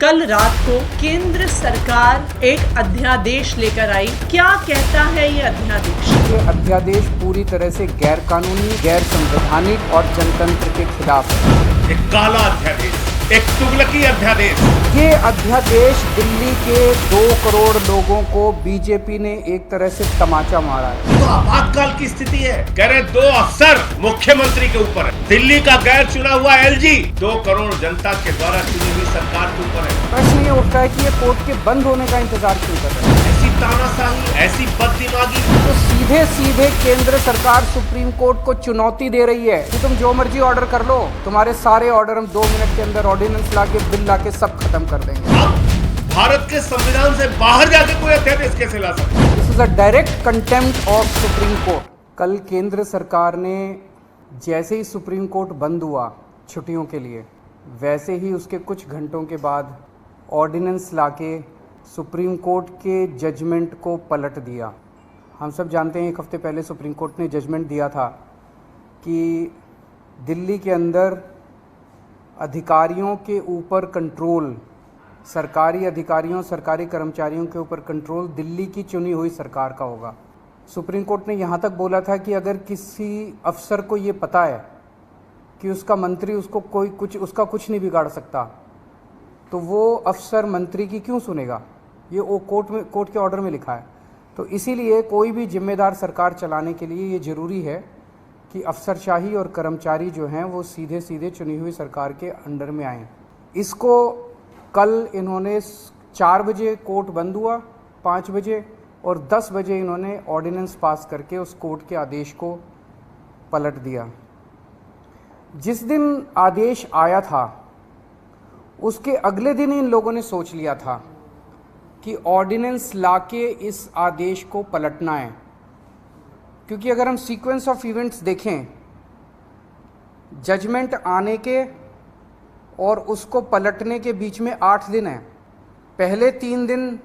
कल रात को केंद्र सरकार एक अध्यादेश लेकर आई। क्या कहता है ये अध्यादेश? ये अध्यादेश पूरी तरह से गैर कानूनी, गैर संवैधानिक और जनतंत्र के खिलाफ है। एक काला अध्यादेश, एक तुगलकी अध्यादेश। ये अध्यादेश दिल्ली के 2 करोड़ लोगों को बीजेपी ने एक तरह से तमाचा मारा है। तो आपातकाल की स्थिति है। कह रहे 2 अफसर मुख्यमंत्री के ऊपर है। दिल्ली का गैर चुना हुआ एलजी 2 करोड़ जनता के द्वारा चुनी हुई सरकार के ऊपर है। प्रश्न ये उठता है कि ये कोर्ट के बंद होने का इंतजार क्यों कर रहे हैं? ऐसी तानाशाही, ऐसी बददिमागी। तो सीधे सीधे केंद्र सरकार सुप्रीम कोर्ट को चुनौती दे रही है कि तुम जो मर्जी ऑर्डर कर लो, तुम्हारे सारे ऑर्डर हम 2 मिनट के अंदर ऑर्डिनेंस लाके, बिल लाके सब खत्म कर देंगे। अब भारत के संविधान से बाहर जाके कोई अध्यादेश कैसे ला सकते हैं? This is a direct contempt of supreme court. कल केंद्र सरकार ने जैसे ही सुप्रीम कोर्ट बंद हुआ छुट्टियों के लिए, वैसे ही उसके कुछ घंटों के बाद ऑर्डिनेंस लाके सुप्रीम कोर्ट के जजमेंट को पलट दिया। हम सब जानते हैं 1 हफ्ते पहले सुप्रीम कोर्ट ने जजमेंट दिया था कि दिल्ली के अंदर अधिकारियों के ऊपर कंट्रोल, सरकारी अधिकारियों, सरकारी कर्मचारियों के ऊपर कंट्रोल दिल्ली की चुनी हुई सरकार का होगा। सुप्रीम कोर्ट ने यहाँ तक बोला था कि अगर किसी अफसर को ये पता है कि उसका मंत्री उसको उसका कुछ नहीं बिगाड़ सकता, तो वो अफसर मंत्री की क्यों सुनेगा? ये वो कोर्ट के ऑर्डर में लिखा है। तो इसीलिए कोई भी जिम्मेदार सरकार चलाने के लिए ये ज़रूरी है कि अफसरशाही और कर्मचारी जो हैं वो सीधे सीधे चुनी हुई सरकार के अंडर में आएँ। इसको कल इन्होंने 4 बजे कोर्ट बंद हुआ, 5 बजे और 10 बजे इन्होंने ऑर्डिनेंस पास करके उस कोर्ट के आदेश को पलट दिया। जिस दिन आदेश आया था उसके अगले दिन इन लोगों ने सोच लिया था कि ऑर्डिनेंस लाके इस आदेश को पलटना है, क्योंकि अगर हम सीक्वेंस ऑफ इवेंट्स देखें, जजमेंट आने के और उसको पलटने के बीच में 8 दिन है। पहले 3 दिन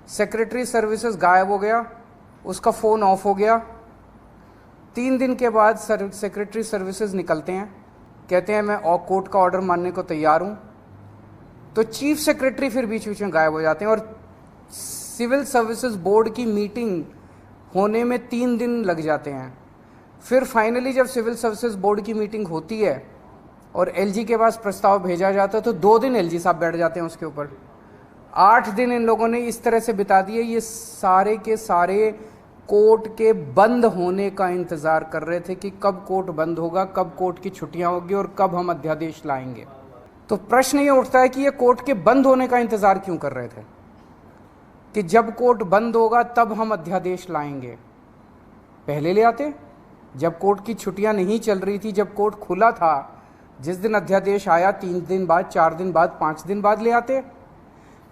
सेक्रेटरी सर्विसेज गायब हो गया, उसका फ़ोन ऑफ हो गया। 3 दिन के बाद सेक्रेटरी सर्विसेज निकलते हैं, कहते हैं मैं कोर्ट का ऑर्डर मानने को तैयार हूँ। तो चीफ सेक्रेटरी फिर बीच बीच में गायब हो जाते हैं और सिविल सर्विसेज बोर्ड की मीटिंग होने में 3 दिन लग जाते हैं। फिर फाइनली जब सिविल सर्विसेज बोर्ड की मीटिंग होती है और एलजी के पास प्रस्ताव भेजा जाता है तो 2 दिन एलजी साहब बैठ जाते हैं उसके ऊपर। 8 दिन इन लोगों ने इस तरह से बिता दिए। ये सारे के सारे कोर्ट के बंद होने का इंतज़ार कर रहे थे कि कब कोर्ट बंद होगा, कब कोर्ट की छुट्टियां होगी और कब हम अध्यादेश लाएंगे। तो प्रश्न ये उठता है कि ये कोर्ट के बंद होने का इंतज़ार क्यों कर रहे थे कि जब कोर्ट बंद होगा तब हम अध्यादेश लाएंगे? पहले ले आते, जब कोर्ट की छुट्टियां नहीं चल रही थी, जब कोर्ट खुला था, जिस दिन अध्यादेश आया 3 दिन बाद, 4 दिन बाद, 5 दिन बाद ले आते।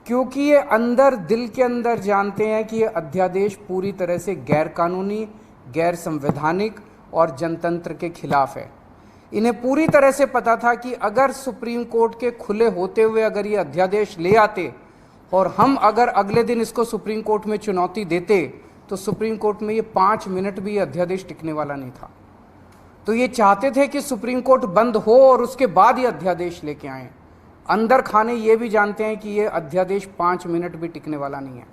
क्योंकि ये अंदर दिल के अंदर जानते हैं कि ये अध्यादेश पूरी तरह से गैर कानूनी, गैर संवैधानिक और जनतंत्र के खिलाफ है। इन्हें पूरी तरह से पता था कि अगर सुप्रीम कोर्ट के खुले होते हुए अगर ये अध्यादेश ले आते और हम अगर अगले दिन इसको सुप्रीम कोर्ट में चुनौती देते तो सुप्रीम कोर्ट में ये 5 मिनट भी ये अध्यादेश टिकने वाला नहीं था। तो ये चाहते थे कि सुप्रीम कोर्ट बंद हो और उसके बाद ये अध्यादेश लेके आएँ। अंदर खाने ये भी जानते हैं कि ये अध्यादेश 5 मिनट भी टिकने वाला नहीं है।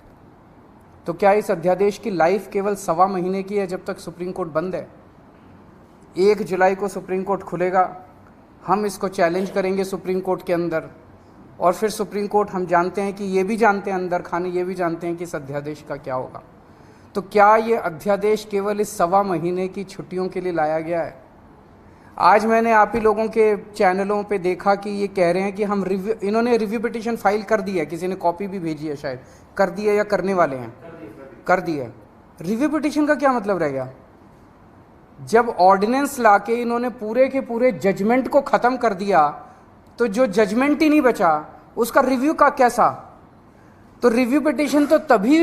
तो क्या इस अध्यादेश की लाइफ केवल 1.25 महीने की है जब तक सुप्रीम कोर्ट बंद है? 1 जुलाई को सुप्रीम कोर्ट खुलेगा, हम इसको चैलेंज करेंगे सुप्रीम कोर्ट के अंदर और फिर सुप्रीम कोर्ट, हम जानते हैं कि ये भी जानते हैं, अंदर खाने ये भी जानते हैं कि इस अध्यादेश का क्या होगा। तो क्या ये अध्यादेश केवल इस 1.25 महीने की छुट्टियों के लिए लाया गया है? आज मैंने आप ही लोगों के चैनलों पे देखा कि ये कह रहे हैं कि हम इन्होंने रिव्यू पिटीशन फाइल कर दी है, किसी ने कॉपी भी भेजी है, शायद कर दी है या करने वाले हैं, कर दी है। रिव्यू पिटीशन का क्या मतलब रह गया? जब ऑर्डिनेंस लाके इन्होंने पूरे के पूरे जजमेंट को ख़त्म कर दिया तो जो जजमेंट ही नहीं बचा उसका रिव्यू का कैसा? तो रिव्यू पिटीशन तो तभी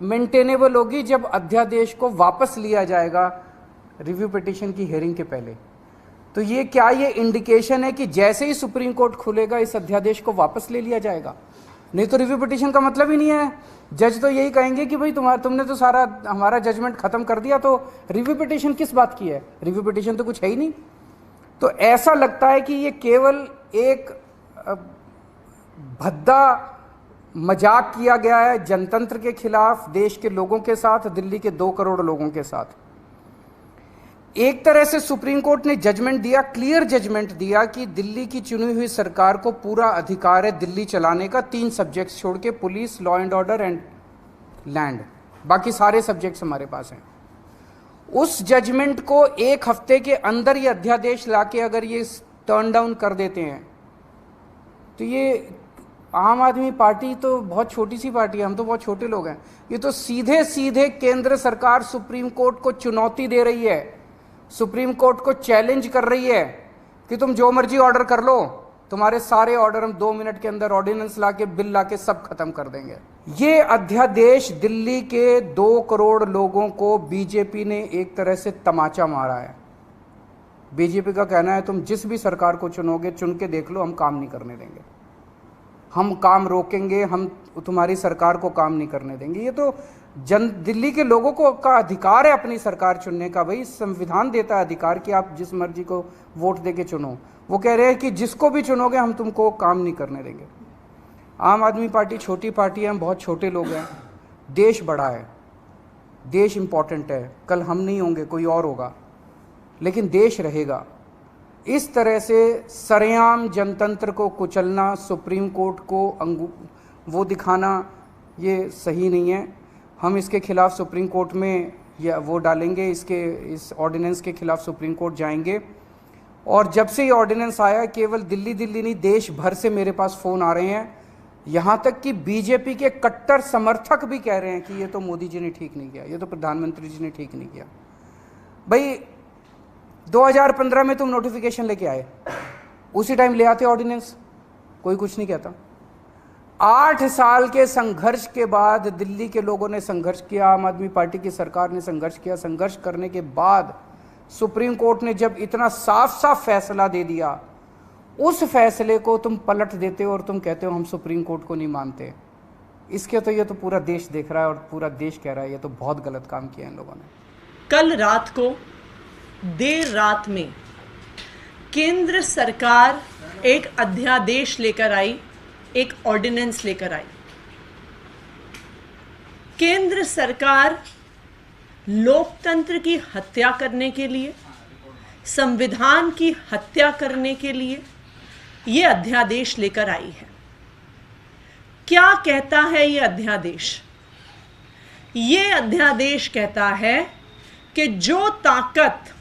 मेंटेनेबल होगी जब अध्यादेश को वापस लिया जाएगा रिव्यू पिटीशन की हियरिंग के पहले। तो ये क्या ये इंडिकेशन है कि जैसे ही सुप्रीम कोर्ट खुलेगा इस अध्यादेश को वापस ले लिया जाएगा? नहीं तो रिव्यू पिटीशन का मतलब ही नहीं है। जज तो यही कहेंगे कि भाई तुमने तो सारा हमारा जजमेंट खत्म कर दिया, तो रिव्यू पिटीशन किस बात की है? रिव्यू पिटीशन तो कुछ है ही नहीं। तो ऐसा लगता है कि ये केवल एक भद्दा मजाक किया गया है जनतंत्र के खिलाफ, देश के लोगों के साथ, दिल्ली के 2 करोड़ लोगों के साथ। एक तरह से सुप्रीम कोर्ट ने जजमेंट दिया, क्लियर जजमेंट दिया कि दिल्ली की चुनी हुई सरकार को पूरा अधिकार है दिल्ली चलाने का, 3 सब्जेक्ट्स छोड़ के, police, law and order and land, बाकी सारे सब्जेक्ट्स हमारे पास हैं। उस जजमेंट को 1 हफ्ते के अंदर ये अध्यादेश लाके अगर ये टर्न डाउन कर देते हैं तो ये आम आदमी पार्टी तो बहुत छोटी सी पार्टी है, हम तो बहुत छोटे लोग हैं। ये तो सीधे सीधे केंद्र सरकार सुप्रीम कोर्ट को चुनौती दे रही है, सुप्रीम कोर्ट को चैलेंज कर रही है कि तुम जो मर्जी ऑर्डर कर लो, तुम्हारे सारे ऑर्डर हम 2 मिनट के अंदर ऑर्डिनेंस लाके, बिल लाके सब खत्म कर देंगे। ये अध्यादेश दिल्ली के 2 करोड़ लोगों को बीजेपी ने एक तरह से तमाचा मारा है। बीजेपी का कहना है तुम जिस भी सरकार को चुनोगे, चुन के देख लो, हम काम नहीं करने देंगे, हम काम रोकेंगे, हम तुम्हारी सरकार को काम नहीं करने देंगे। ये तो दिल्ली के लोगों को का अधिकार है अपनी सरकार चुनने का। भाई संविधान देता है अधिकार कि आप जिस मर्जी को वोट देके चुनो। वो कह रहे हैं कि जिसको भी चुनोगे हम तुमको काम नहीं करने देंगे। आम आदमी पार्टी छोटी पार्टी है, हम बहुत छोटे लोग हैं। देश बड़ा है, देश इंपॉर्टेंट है, कल हम नहीं होंगे कोई और होगा, लेकिन देश रहेगा। इस तरह से सरेआम जनतंत्र को कुचलना, सुप्रीम कोर्ट को वो दिखाना, ये सही नहीं है। हम इसके खिलाफ सुप्रीम कोर्ट में या वो डालेंगे, इस ऑर्डिनेंस के खिलाफ सुप्रीम कोर्ट जाएंगे। और जब से ये ऑर्डिनेंस आया, केवल दिल्ली नहीं देश भर से मेरे पास फ़ोन आ रहे हैं, यहाँ तक कि बीजेपी के कट्टर समर्थक भी कह रहे हैं कि ये तो मोदी जी ने ठीक नहीं किया, ये तो प्रधानमंत्री जी ने ठीक नहीं किया। भाई 2015 में तुम नोटिफिकेशन लेके आए, उसी टाइम ले आते ऑर्डिनेंस, कोई कुछ नहीं कहता। 8 साल के संघर्ष के बाद दिल्ली के लोगों ने संघर्ष किया, आम आदमी पार्टी की सरकार ने संघर्ष किया। संघर्ष करने के बाद सुप्रीम कोर्ट ने जब इतना साफ साफ फैसला दे दिया, उस फैसले को तुम पलट देते हो और तुम कहते हो हम सुप्रीम कोर्ट को नहीं मानते। इसके तो ये तो पूरा देश देख रहा है और पूरा देश कह रहा है ये तो बहुत गलत काम किया इन लोगों ने। कल रात को देर रात में केंद्र सरकार एक अध्यादेश लेकर आई, एक ऑर्डिनेंस लेकर आई। केंद्र सरकार लोकतंत्र की हत्या करने के लिए, संविधान की हत्या करने के लिए ये अध्यादेश लेकर आई है। क्या कहता है ये अध्यादेश? ये अध्यादेश कहता है कि जो ताकत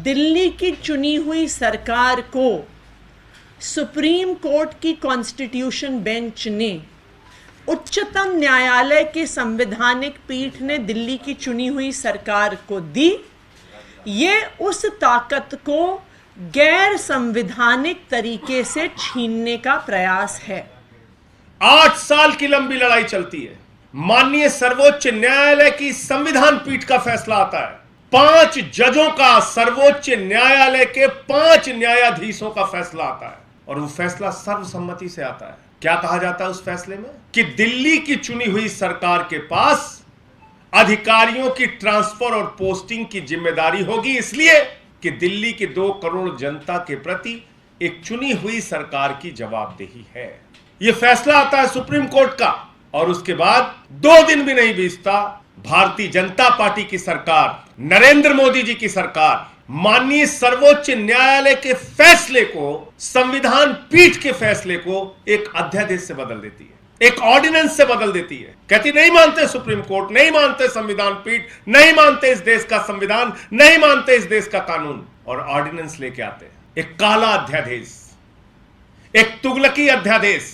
दिल्ली की चुनी हुई सरकार को सुप्रीम कोर्ट की कॉन्स्टिट्यूशन बेंच ने, उच्चतम न्यायालय के संवैधानिक पीठ ने दिल्ली की चुनी हुई सरकार को दी, ये उस ताकत को गैर संवैधानिक तरीके से छीनने का प्रयास है। 8 साल की लंबी लड़ाई चलती है। माननीय सर्वोच्च न्यायालय की संविधान पीठ का फैसला आता है। 5 जजों का सर्वोच्च न्यायालय के 5 न्यायाधीशों का फैसला आता है और वो फैसला सर्वसम्मति से आता है। क्या कहा जाता है उस फैसले में? कि दिल्ली की चुनी हुई सरकार के पास अधिकारियों की ट्रांसफर और पोस्टिंग की जिम्मेदारी होगी, इसलिए कि दिल्ली के 2 करोड़ जनता के प्रति एक चुनी हुई सरकार की जवाबदेही है। यह फैसला आता है सुप्रीम कोर्ट का और उसके बाद 2 दिन भी नहीं बीतता, भारतीय जनता पार्टी की सरकार, नरेंद्र मोदी जी की सरकार माननीय सर्वोच्च न्यायालय के फैसले को, संविधान पीठ के फैसले को एक अध्यादेश से बदल देती है, एक ऑर्डिनेंस से बदल देती है। कहती नहीं मानते सुप्रीम कोर्ट, नहीं मानते संविधान पीठ, नहीं मानते इस देश का संविधान, नहीं मानते इस देश का कानून, और ऑर्डिनेंस लेके आते हैं। एक काला अध्यादेश, एक तुगलकी अध्यादेश,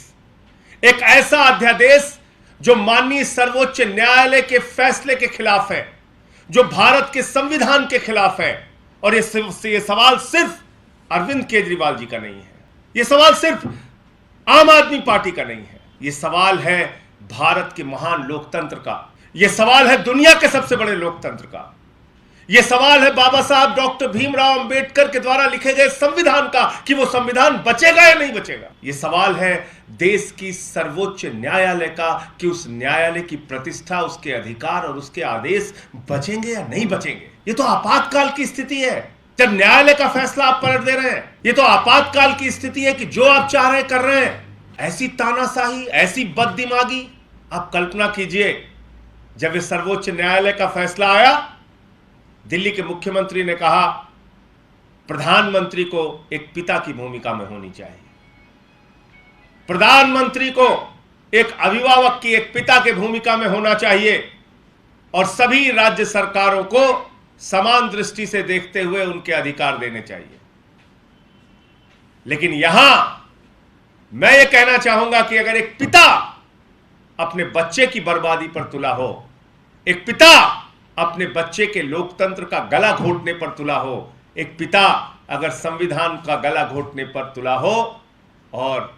एक ऐसा अध्यादेश जो माननीय सर्वोच्च न्यायालय के फैसले के खिलाफ है, जो भारत के संविधान के खिलाफ है। और ये सवाल सिर्फ अरविंद केजरीवाल जी का नहीं है, ये सवाल सिर्फ आम आदमी पार्टी का नहीं है, ये सवाल है भारत के महान लोकतंत्र का, ये सवाल है दुनिया के सबसे बड़े लोकतंत्र का, ये सवाल है बाबा साहब डॉक्टर भीमराव अंबेडकर के द्वारा लिखे गए संविधान का कि वो संविधान बचेगा या नहीं बचेगा। ये सवाल है देश की सर्वोच्च न्यायालय का कि उस न्यायालय की प्रतिष्ठा, उसके अधिकार और उसके आदेश बचेंगे या नहीं बचेंगे। ये तो आपातकाल की स्थिति है जब न्यायालय का फैसला आप पलट दे रहे हैं। ये तो आपातकाल की स्थिति है कि जो आप चाह रहे हैं कर रहे हैं। ऐसी तानाशाही, ऐसी बददिमागी। आप कल्पना कीजिए, जब इस सर्वोच्च न्यायालय का फैसला आया, दिल्ली के मुख्यमंत्री ने कहा प्रधानमंत्री को एक पिता की भूमिका में होनी चाहिए, प्रधानमंत्री को एक अभिभावक की, एक पिता की भूमिका में होना चाहिए और सभी राज्य सरकारों को समान दृष्टि से देखते हुए उनके अधिकार देने चाहिए। लेकिन यहां मैं ये कहना चाहूंगा कि अगर एक पिता अपने बच्चे की बर्बादी पर तुला हो, एक पिता अपने बच्चे के लोकतंत्र का गला घोटने पर तुला हो, एक पिता अगर संविधान का गला घोटने पर तुला हो और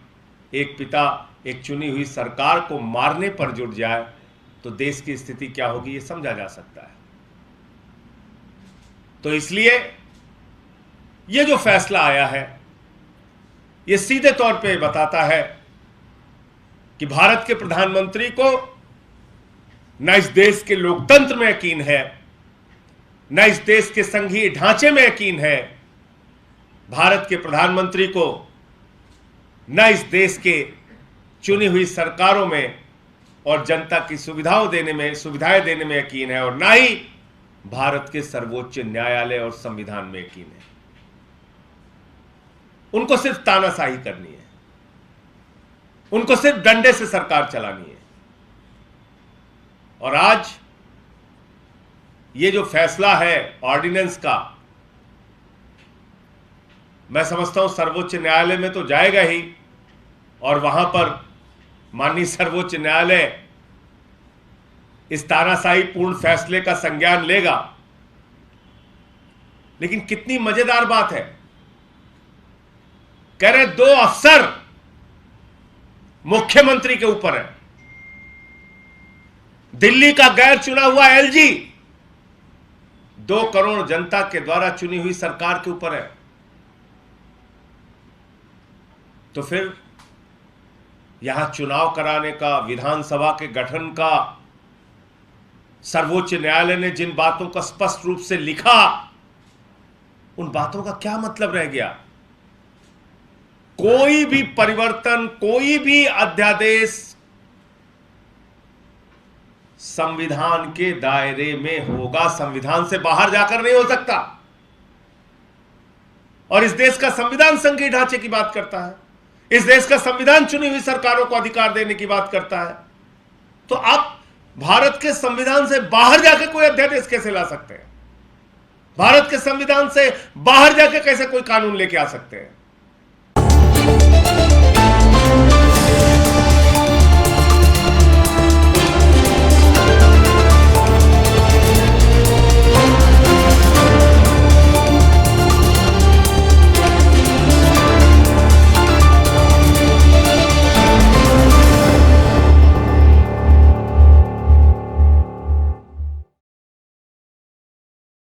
एक पिता एक चुनी हुई सरकार को मारने पर जुट जाए, तो देश की स्थिति क्या होगी, यह समझा जा सकता है। तो इसलिए यह जो फैसला आया है, यह सीधे तौर पे बताता है कि भारत के प्रधानमंत्री को न इस देश के लोकतंत्र में यकीन है, न इस देश के संघीय ढांचे में यकीन है। भारत के प्रधानमंत्री को न इस देश के चुनी हुई सरकारों में और जनता की सुविधाएं देने में यकीन है, और ना ही भारत के सर्वोच्च न्यायालय और संविधान में यकीन है। उनको सिर्फ तानाशाही करनी है, उनको सिर्फ डंडे से सरकार चलानी है। और आज ये जो फैसला है ऑर्डिनेंस का, मैं समझता हूं सर्वोच्च न्यायालय में तो जाएगा ही, और वहां पर माननीय सर्वोच्च न्यायालय इस तानाशाही पूर्ण फैसले का संज्ञान लेगा। लेकिन कितनी मजेदार बात है, कह रहे 2 अफसर मुख्यमंत्री के ऊपर है, दिल्ली का गैर चुना हुआ एलजी 2 करोड़ जनता के द्वारा चुनी हुई सरकार के ऊपर है। तो फिर यहां चुनाव कराने का, विधानसभा के गठन का, सर्वोच्च न्यायालय ने जिन बातों का स्पष्ट रूप से लिखा, उन बातों का क्या मतलब रह गया? कोई भी परिवर्तन, कोई भी अध्यादेश संविधान के दायरे में होगा, संविधान से बाहर जाकर नहीं हो सकता। और इस देश का संविधान संघीय ढांचे की बात करता है, इस देश का संविधान चुनी हुई सरकारों को अधिकार देने की बात करता है। तो आप भारत के संविधान से बाहर जाकर कोई अध्यादेश कैसे ला सकते हैं? भारत के संविधान से बाहर जाकर कैसे कोई कानून लेके आ सकते हैं?